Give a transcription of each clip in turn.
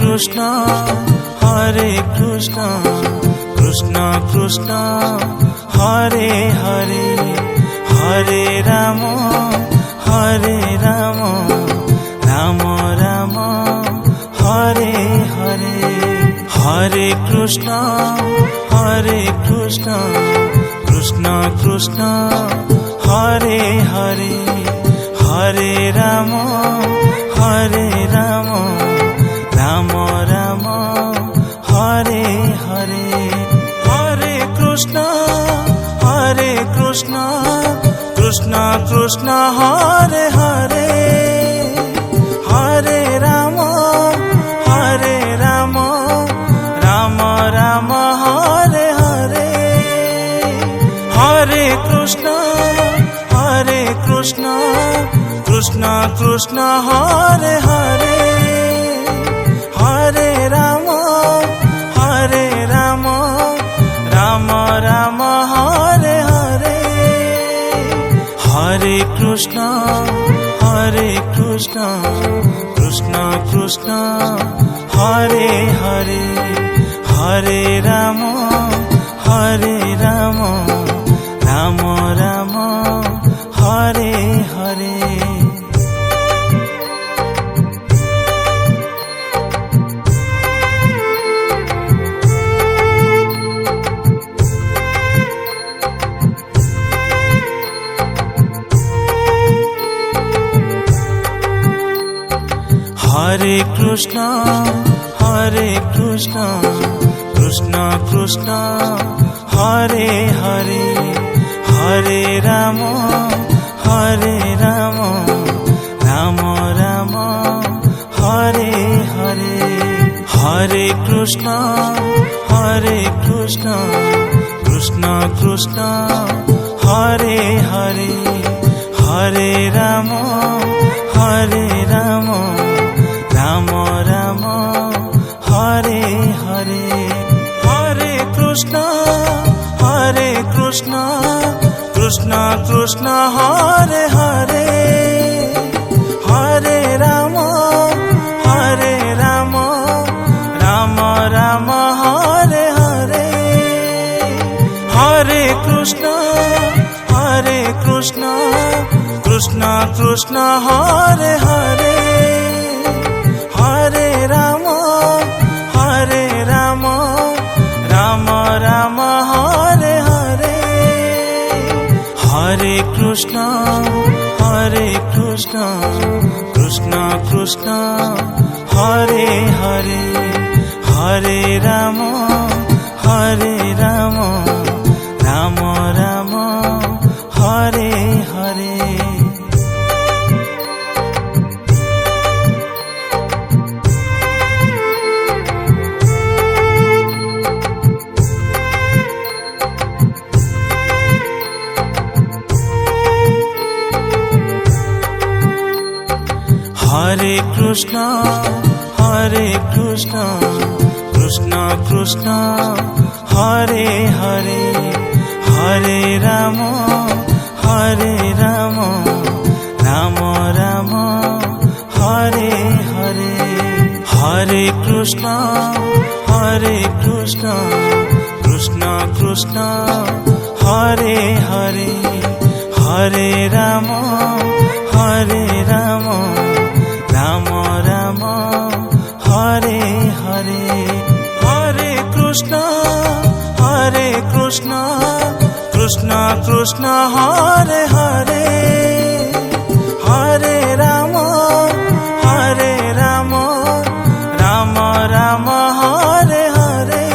Krishna Hare Krishna Krishna Krishna Hare Hare Hare Ram Ram Ram Hare Hare Hare Krishna Krishna Krishna Hare Hare Hare Ram Ram Ram Hare Hare Hare Krishna Krishna Krishna Hare Hare Hare Ram Ram Ram Hare Hare Hare Krishna Krishna Krishna Hare Hare Hare Ram Ram Ram Hare Hare Hare Krishna Krishna Krishna Hare Hare Hare Ram Ram Ram Hare Hare Hare Krishna Krishna Krishna Hare Hare Hare Ram Ram Ram Hare Hare Hare Krishna Krishna Krishna Hare Hare Hare Ram Ram Ram Hare Hare Hare Krishna Krishna Hare Hare Hare Ram Ram Ram Hare Hare Hare Krishna Krishna Hare Hare Hare Ram Ram Ram Hare Hare Hare Krishna Krishna Krishna Hare Hare Hare Ram Ram Ram Hare Hare Hare Krishna Krishna Krishna Hare Hare Hare Ram Ram Ram Hare Hare Hare Krishna Krishna Krishna Hare Hare Hare Ram Ram Ram Hare Hare Hare Krishna Krishna Krishna Hare Hare Hare Ram Ram Ram Hare Hare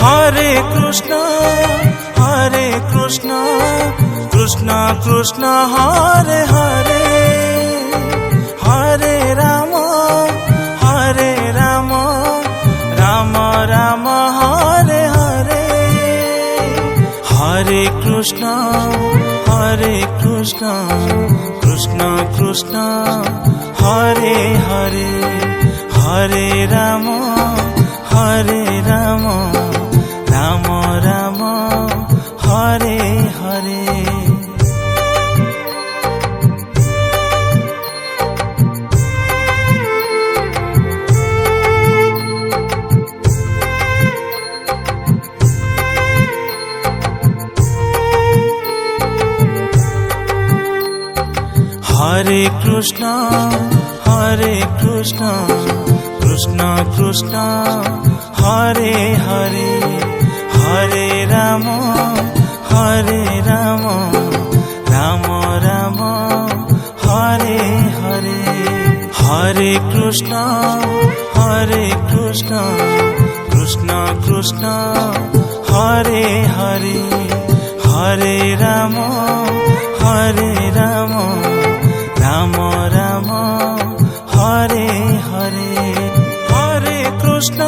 Hare Krishna Krishna Krishna Hare Hare Hare Ram Ram Ram Hare Hare Hare Krishna Krishna Krishna Hare Hare Hare Ram Ram Ram Hare Hare Hare Krishna Krishna Krishna Hare Hare Hare Ram Ram Ram Hare Hare Hare Krishna Krishna Krishna Hare Hare Hare Ram Ram Ram Hare Hare Hare Krishna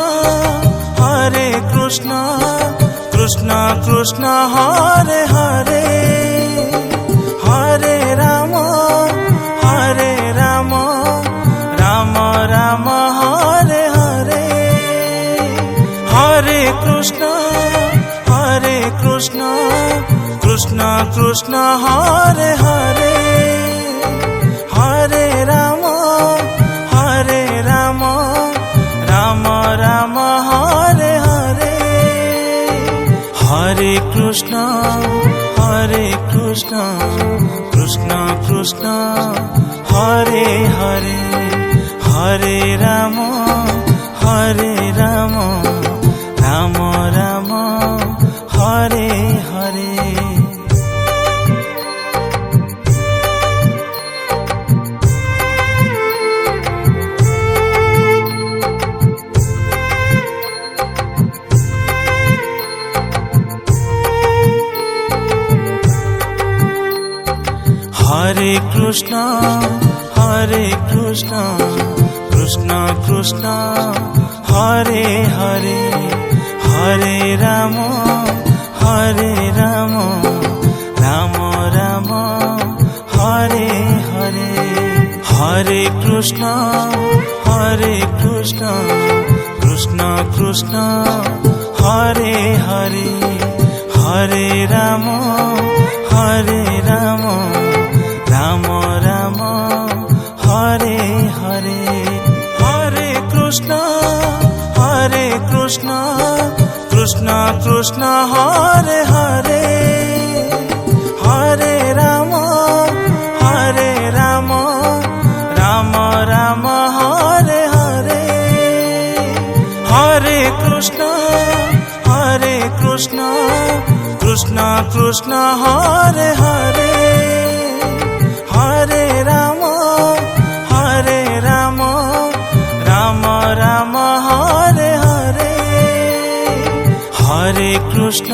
Krishna Krishna Hare Hare Hare Ram Ram Ram Hare Hare Hare Krishna Krishna Krishna Hare Hare Hare Ram Ram Ram Hare Hare Hare Krishna Krishna Krishna Hare Hare Hare Ram Ram Ram Hare Hare Hare Krishna Krishna Krishna Hare Hare Hare Ram Ram Ram Hare Hare Hare Krishna Krishna Krishna Hare Hare Hare Ram Ram Ram Hare Hare Hare Krishna Krishna Krishna Hare Hare Hare Ram Ram Ram Hare Hare Hare Krishna Krishna Krishna Hare Hare Hare Ram Ram Hare Hare Hare Krishna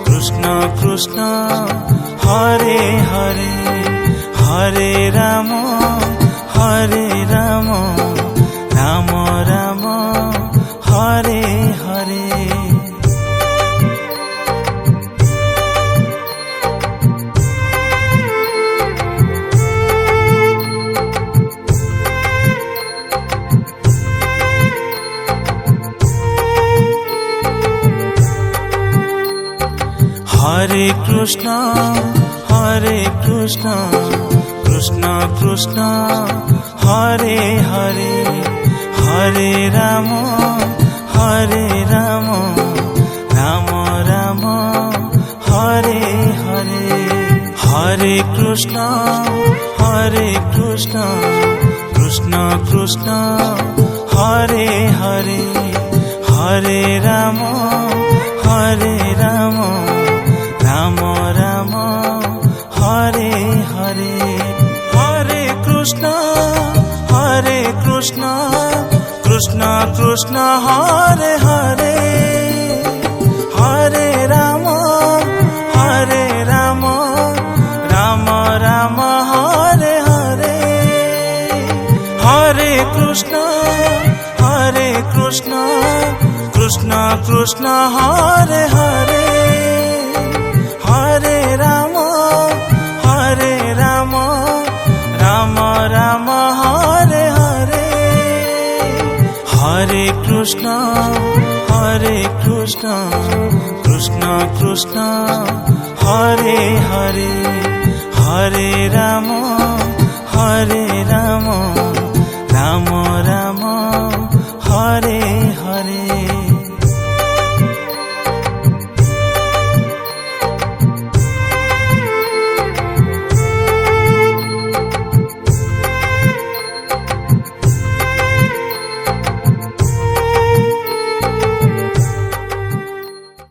Krishna Krishna Hare Hare Hare Ram Ram Ram Hare Hare Hare Krishna Krishna Krishna Hare Hare Hare Ram Ram Ram Hare Hare Hare Krishna Krishna Krishna Hare Hare Hare Ram Ram Ram Hare Hare Hare Krishna Krishna Krishna Hare Hare Hare Ram Ram Ram Hare Hare Hare Krishna Krishna Krishna Hare Hare Hare Ram Ram Hare Hare Hare Krishna Krishna Krishna Hare Hare Hare Ram Ram Ram